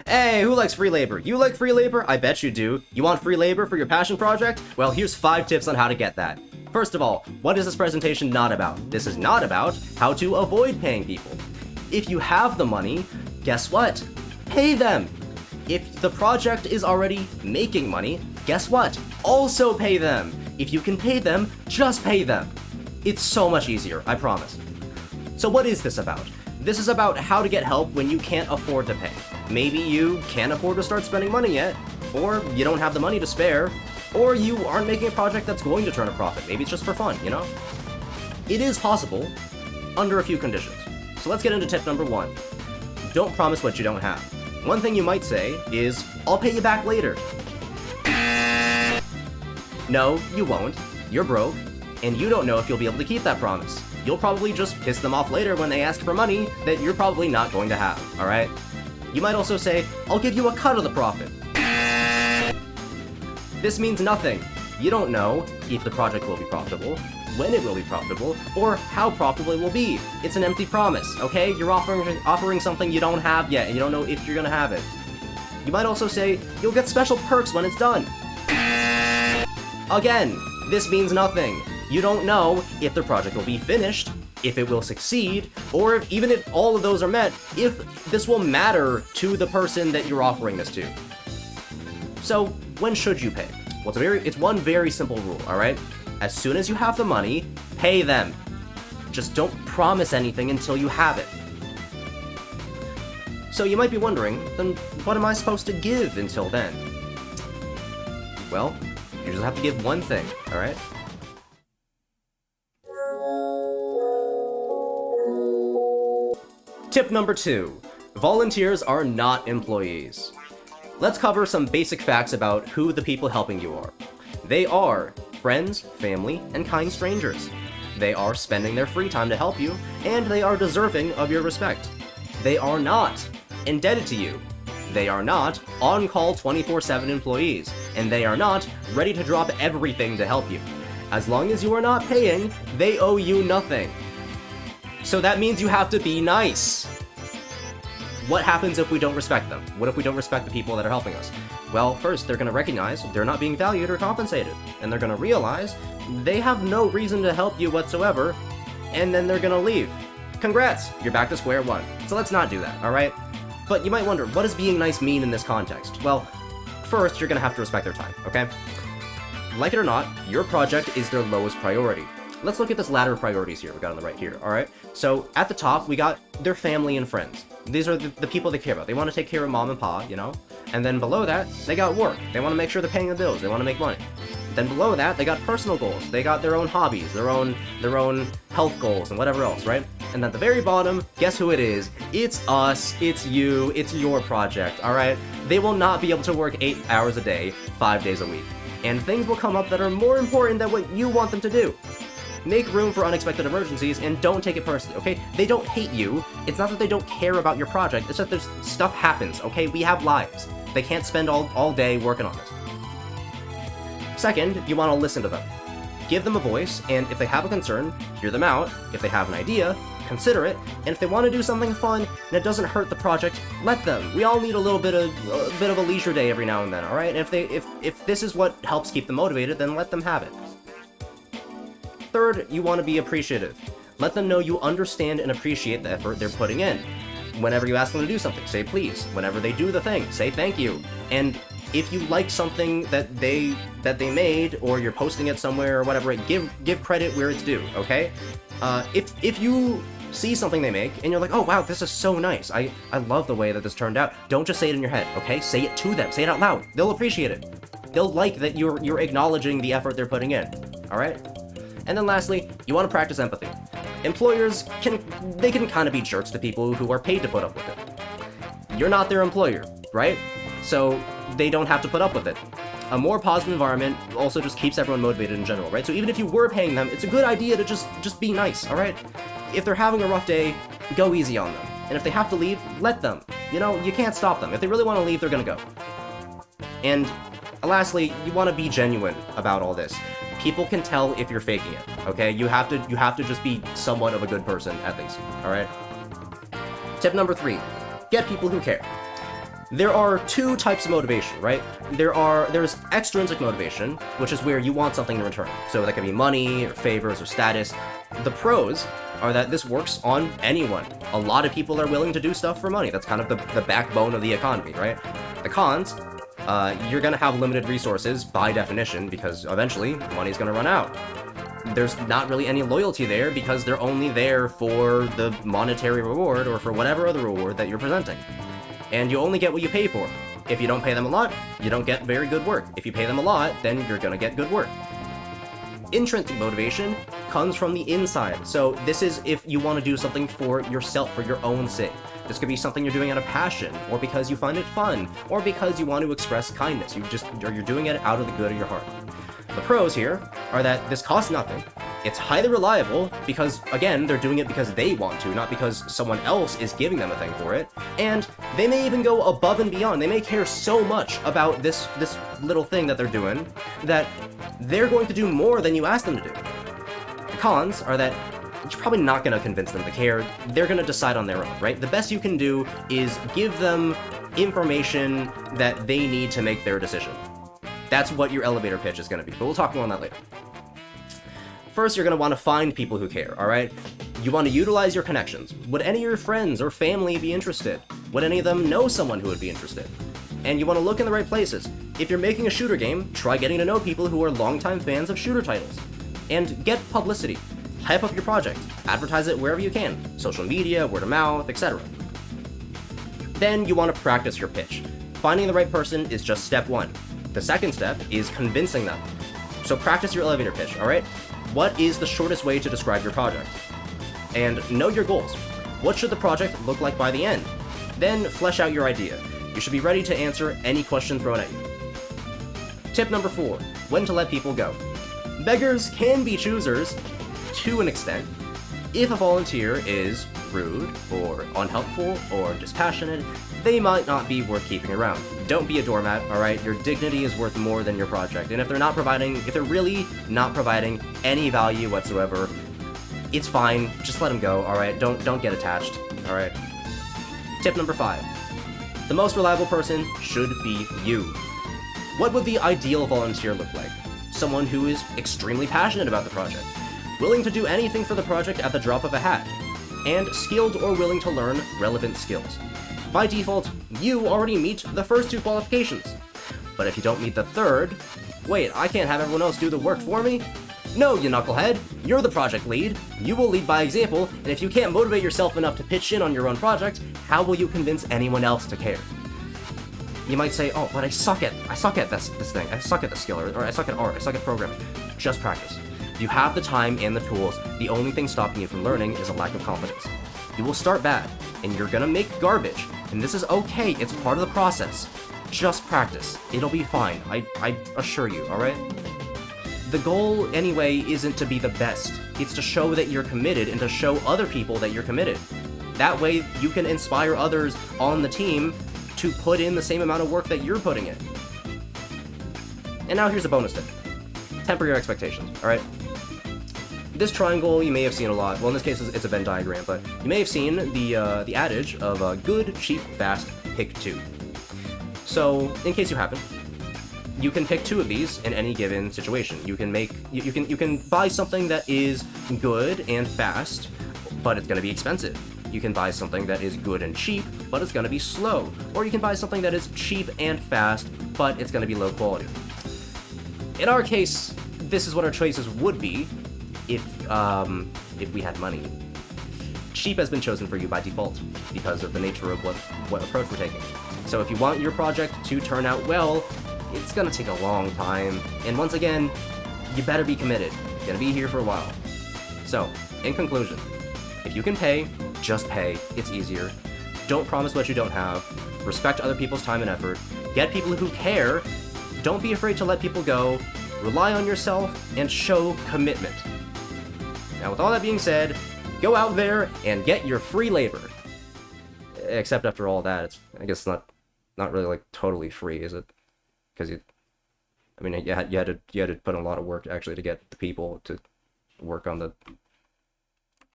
Hey, who likes free labor? You like free labor? I bet you do. You want free labor for your passion project? Well, here's 5 tips on how to get that. First of all, what is this presentation not about? This is not about how to avoid paying people. If you have the money, guess what? Pay them. If the project is already making money, guess what? Also pay them. If you can pay them, just pay them. It's so much easier, I promise. So what is this about? This is about how to get help when you can't afford to pay. Maybe you can't afford to start spending money yet, or you don't have the money to spare, or you aren't making a project that's going to turn a profit. Maybe it's just for fun, you know? It is possible, under a few conditions. So let's get into tip number 1. Don't promise what you don't have. One thing you might say is, I'll pay you back later. No, you won't. You're broke, and you don't know if you'll be able to keep that promise. You'll probably just piss them off later when they ask for money that you're probably not going to have, alright? You might also say, I'll give you a cut of the profit. This means nothing. You don't know if the project will be profitable, when it will be profitable, or how profitable it will be. It's an empty promise, okay? You're offering something you don't have yet, and you don't know if you're gonna have it. You might also say, you'll get special perks when it's done. Again, this means nothing. You don't know if the project will be finished, if it will succeed, or even if all of those are met, if this will matter to the person that you're offering this to. So, when should you pay? Well, it's one very simple rule, alright? As soon as you have the money, pay them. Just don't promise anything until you have it. So you might be wondering, then what am I supposed to give until then? Well, you just have to give one thing, alright? Tip number 2. Volunteers are not employees. Let's cover some basic facts about who the people helping you are. They are friends, family, and kind strangers. They are spending their free time to help you, and they are deserving of your respect. They are not indebted to you. They are not on-call 24/7 employees, and they are not ready to drop everything to help you. As long as you are not paying, they owe you nothing. So that means you have to be nice. What happens if we don't respect them? What if we don't respect the people that are helping us? Well, first, they're going to recognize they're not being valued or compensated, and they're going to realize they have no reason to help you whatsoever, and then they're going to leave. Congrats, you're back to square one. So let's not do that, alright? But you might wonder, what does being nice mean in this context? Well, first, you're going to have to respect their time, okay? Like it or not, your project is their lowest priority. Let's look at this ladder of priorities here we got on the right here, alright? So, at the top, we got their family and friends. These are the people they care about. They want to take care of mom and pa, you know? And then below that, they got work. They want to make sure they're paying the bills. They want to make money. Then below that, they got personal goals. They got their own hobbies, their own health goals, and whatever else, right? And at the very bottom, guess who it is? It's us, it's you, it's your project, alright? They will not be able to work 8 hours a day, 5 days a week. And things will come up that are more important than what you want them to do. Make room for unexpected emergencies, and don't take it personally, okay? They don't hate you. It's not that they don't care about your project, it's that there's stuff happens, okay? We have lives. They can't spend all day working on this. Second, you want to listen to them. Give them a voice, and if they have a concern, hear them out. If they have an idea, consider it. And if they want to do something fun and it doesn't hurt the project, let them. We all need a little bit of a leisure day every now and then, all right? And if this is what helps keep them motivated, then let them have it. Third, you want to be appreciative. Let them know you understand and appreciate the effort they're putting in. Whenever you ask them to do something, say please. Whenever they do the thing, say thank you. And if you like something that they made, or you're posting it somewhere or whatever, give credit where it's due, okay? If you see something they make and you're like, oh wow, this is so nice, I love the way that this turned out, don't just say it in your head, okay? Say it to them, say it out loud. They'll appreciate it. They'll like that you're acknowledging the effort they're putting in, alright? And then lastly, you want to practice empathy. Employers can kind of be jerks to people who are paid to put up with it. You're not their employer, right? So they don't have to put up with it. A more positive environment also just keeps everyone motivated in general, right? So even if you were paying them, it's a good idea to just be nice, alright? If they're having a rough day, go easy on them. And if they have to leave, let them. You know, you can't stop them. If they really want to leave, they're gonna go. And lastly, you want to be genuine about all this. People can tell if you're faking it, okay? You have to just be somewhat of a good person, at least, alright? Tip number 3, get people who care. There are two types of motivation, right? There's extrinsic motivation, which is where you want something in return. So that could be money, or favors, or status. The pros are that this works on anyone. A lot of people are willing to do stuff for money. That's kind of the backbone of the economy, right? The cons, you're gonna have limited resources by definition, because eventually money's gonna run out. There's not really any loyalty there because they're only there for the monetary reward or for whatever other reward that you're presenting. And you only get what you pay for. If you don't pay them a lot, you don't get very good work. If you pay them a lot, then you're gonna get good work. Intrinsic motivation comes from the inside. So this is if you want to do something for yourself, for your own sake. This could be something you're doing out of passion, or because you find it fun, or because you want to express kindness. You're doing it out of the good of your heart. The pros here are that this costs nothing. It's highly reliable because, again, they're doing it because they want to, not because someone else is giving them a thing for it. And they may even go above and beyond. They may care so much about this little thing that they're doing that they're going to do more than you ask them to do. The cons are that you're probably not going to convince them to care. They're going to decide on their own, right? The best you can do is give them information that they need to make their decision. That's what your elevator pitch is going to be, but we'll talk more on that later. First, you're going to want to find people who care, alright? You want to utilize your connections. Would any of your friends or family be interested? Would any of them know someone who would be interested? And you want to look in the right places. If you're making a shooter game, try getting to know people who are longtime fans of shooter titles. And get publicity. Hype up your project. Advertise it wherever you can. Social media, word of mouth, etc. Then you want to practice your pitch. Finding the right person is just step one. The second step is convincing them. So practice your elevator pitch, alright? What is the shortest way to describe your project? And know your goals. What should the project look like by the end? Then flesh out your idea. You should be ready to answer any question thrown at you. Tip number 4, when to let people go. Beggars can be choosers, to an extent. If a volunteer is rude, or unhelpful, or dispassionate, they might not be worth keeping around. Don't be a doormat, alright? Your dignity is worth more than your project. And if they're really not providing any value whatsoever, it's fine. Just let them go, alright? Don't get attached, alright? Tip number 5. The most reliable person should be you. What would the ideal volunteer look like? Someone who is extremely passionate about the project, willing to do anything for the project at the drop of a hat, and skilled or willing to learn relevant skills. By default, you already meet the first 2 qualifications. But if you don't meet the third, wait, I can't have everyone else do the work for me? No, you knucklehead, you're the project lead. You will lead by example, and if you can't motivate yourself enough to pitch in on your own project, how will you convince anyone else to care? You might say, oh, but I suck at this thing, I suck at the skill, or I suck at art, I suck at programming. Just practice. If you have the time and the tools, the only thing stopping you from learning is a lack of confidence. You will start bad, and you're gonna make garbage, and this is okay, it's part of the process. Just practice. It'll be fine, I assure you, alright? The goal, anyway, isn't to be the best. It's to show that you're committed and to show other people that you're committed. That way, you can inspire others on the team to put in the same amount of work that you're putting in. And now here's a bonus tip. Temper your expectations, alright? This triangle you may have seen a lot. Well, in this case, it's a Venn diagram, but you may have seen the adage of good, cheap, fast, pick 2. So, in case you haven't, you can pick 2 of these in any given situation. You can buy something that is good and fast, but it's going to be expensive. You can buy something that is good and cheap, but it's going to be slow. Or you can buy something that is cheap and fast, but it's going to be low quality. In our case, this is what our choices would be if we had money. Cheap has been chosen for you by default because of the nature of what approach we're taking. So if you want your project to turn out well, it's gonna take a long time, and once again, you better be committed. You're gonna be here for a while. So, in conclusion, if you can pay, just pay. It's easier. Don't promise what you don't have. Respect other people's time and effort. Get people who care. Don't be afraid to let people go. Rely on yourself, and show commitment. Now, with all that being said, go out there and get your free labor. Except after all that, I guess not really like totally free, is it? Because you had to put in a lot of work actually to get the people to work on the